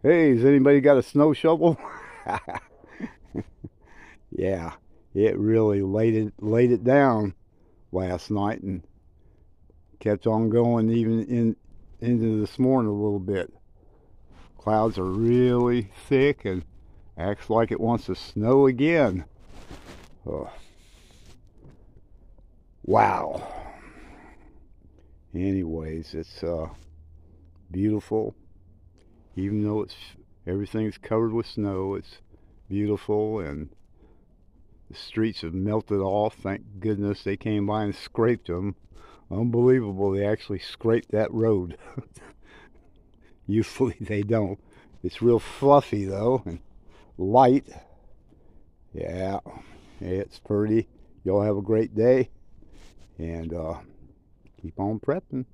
Hey, has anybody got a snow shovel? Yeah, it really laid it down last night and kept on going even into this morning a little bit. Clouds are really thick and acts like it wants to snow again. Oh, wow. Anyways, it's beautiful. Even though everything's covered with snow, it's beautiful and the streets have melted off. Thank goodness they came by and scraped them. Unbelievable, they actually scraped that road. Usually they don't. It's real fluffy though and light. Yeah, it's pretty. Y'all have a great day and keep on prepping.